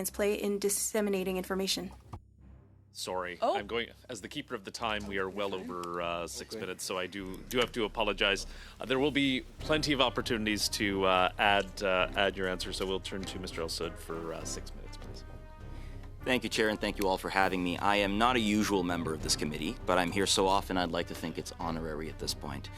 play in disseminating information. Sorry, Oh. I'm going as the keeper of the time. We are well over 6 minutes, so I do have to apologize. There will be plenty of opportunities to add your answer. So we'll turn to Mr. El-Sud for 6 minutes, please. Thank you, Chair, and thank you all for having me. I am not a usual member of this committee, but I'm here so often I'd like to think it's honorary at this point.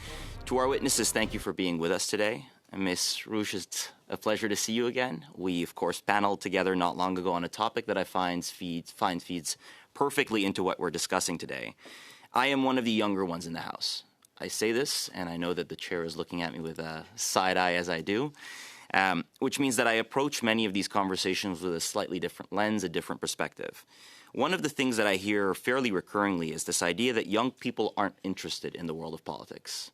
To our witnesses, thank you for being with us today. Ms. Reusch, it's a pleasure to see you again. We, of course, paneled together not long ago on a topic that I find feeds perfectly into what we're discussing today. I am one of the younger ones in the House. I say this, and I know that the chair is looking at me with a side eye as I do, which means that I approach many of these conversations with a slightly different lens, a different perspective. One of the things that I hear fairly recurringly is this idea that young people aren't interested in the world of politics.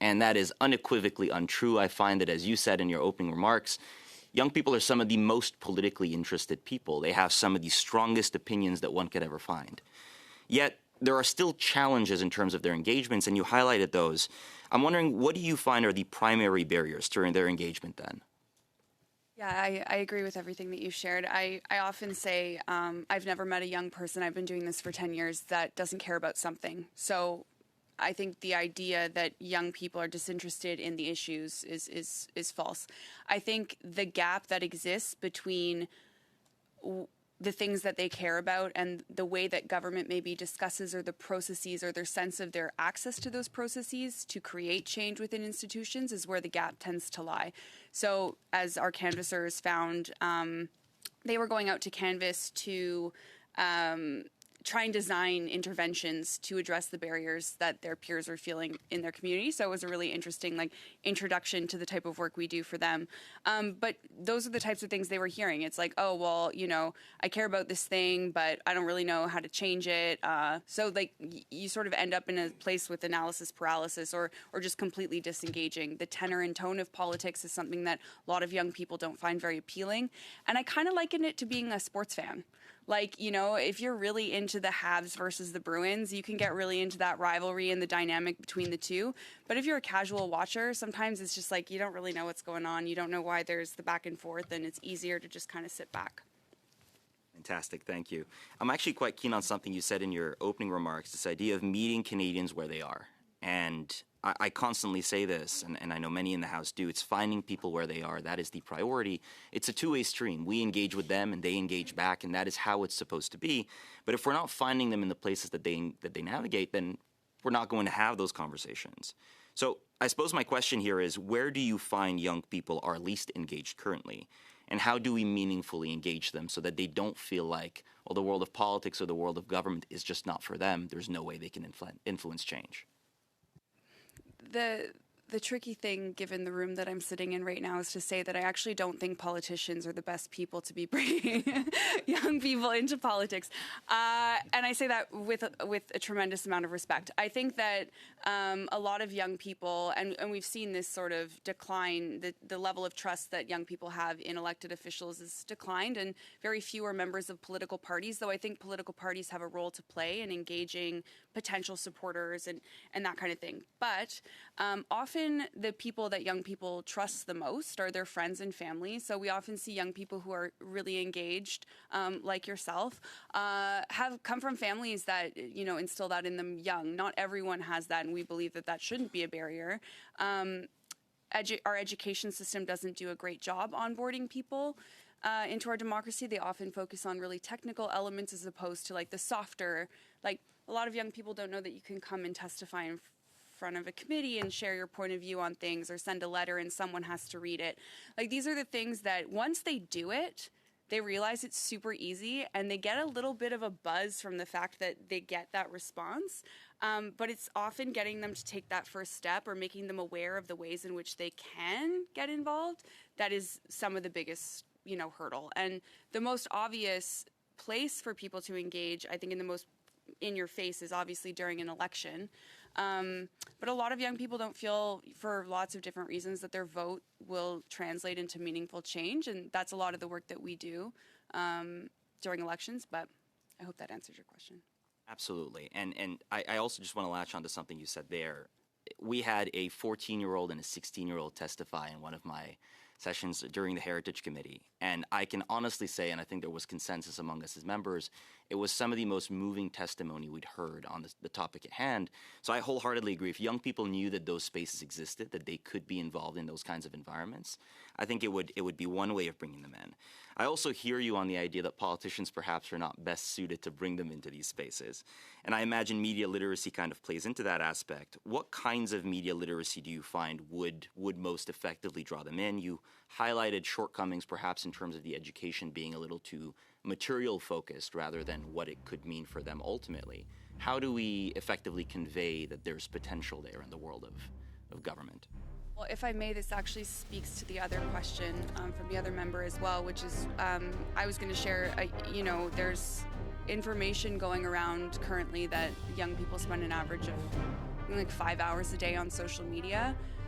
And that is unequivocally untrue. I find that, as you said in your opening remarks, young people are some of the most politically interested people. They have some of the strongest opinions that one could ever find. Yet, there are still challenges in terms of their engagements, and you highlighted those. I'm wondering, what do you find are the primary barriers to their engagement then? Yeah, I agree with everything that you shared. I often say I've never met a young person, I've been doing this for 10 years, that doesn't care about something. So I think the idea that young people are disinterested in the issues is false. I think the gap that exists between the things that they care about and the way that government maybe discusses or the processes or their sense of their access to those processes to create change within institutions is where the gap tends to lie. So as our canvassers found, they were going out to canvass to try and design interventions to address the barriers that their peers are feeling in their community. So it was a really interesting introduction to the type of work we do for them. But those are the types of things they were hearing. It's like, oh, well, I care about this thing, but I don't really know how to change it. So you sort of end up in a place with analysis paralysis or just completely disengaging. The tenor and tone of politics is something that a lot of young people don't find very appealing. And I kind of liken it to being a sports fan. If you're really into the Habs versus the Bruins, you can get really into that rivalry and the dynamic between the two. But if you're a casual watcher, sometimes it's just you don't really know what's going on. You don't know why there's the back and forth, and it's easier to just kind of sit back. Fantastic, thank you. I'm actually quite keen on something you said in your opening remarks, this idea of meeting Canadians where they are. And I constantly say this, and I know many in the House do, it's finding people where they are. That is the priority. It's a two-way stream. We engage with them, and they engage back, and that is how it's supposed to be. But if we're not finding them in the places that they navigate, then we're not going to have those conversations. So I suppose my question here is, where do you find young people are least engaged currently? And how do we meaningfully engage them so that they don't feel like, well, the world of politics or the world of government is just not for them. There's no way they can influence change. The tricky thing, given the room that I'm sitting in right now, is to say that I actually don't think politicians are the best people to be bringing young people into politics. And I say that with a tremendous amount of respect. I think that a lot of young people, and we've seen this sort of decline, the level of trust that young people have in elected officials has declined, and very few are members of political parties, though I think political parties have a role to play in engaging potential supporters and that kind of thing. But often the people that young people trust the most are their friends and family. So we often see young people who are really engaged, like yourself, have come from families that, instill that in them young. Not everyone has that, and we believe that shouldn't be a barrier. Our education system doesn't do a great job onboarding people into our democracy. They often focus on really technical elements as opposed to the softer, a lot of young people don't know that you can come and testify in front of a committee and share your point of view on things, or send a letter and someone has to read it. These are the things that once they do it, they realize it's super easy, and they get a little bit of a buzz from the fact that they get that response. But it's often getting them to take that first step or making them aware of the ways in which they can get involved. That is some of the biggest, hurdle. And the most obvious place for people to engage, I think, in your face is obviously during an election. But a lot of young people don't feel, for lots of different reasons, that their vote will translate into meaningful change. And that's a lot of the work that we do during elections. But I hope that answers your question. Absolutely. And I also just want to latch on to something you said there. We had a 14-year-old and a 16-year-old testify in one of my sessions during the Heritage Committee. And I can honestly say, and I think there was consensus among us as members, it was some of the most moving testimony we'd heard on the topic at hand. So I wholeheartedly agree. If young people knew that those spaces existed, that they could be involved in those kinds of environments, I think it would be one way of bringing them in. I also hear you on the idea that politicians perhaps are not best suited to bring them into these spaces. And I imagine media literacy kind of plays into that aspect. What kinds of media literacy do you find would most effectively draw them in? You highlighted shortcomings perhaps in terms of the education being a little too material focused rather than what it could mean for them ultimately. How do we effectively convey that there's potential there in the world of government? Well, if I may, this actually speaks to the other question from the other member as well, which is I was going to share, there's information going around currently that young people spend an average of like 5 hours a day on social media.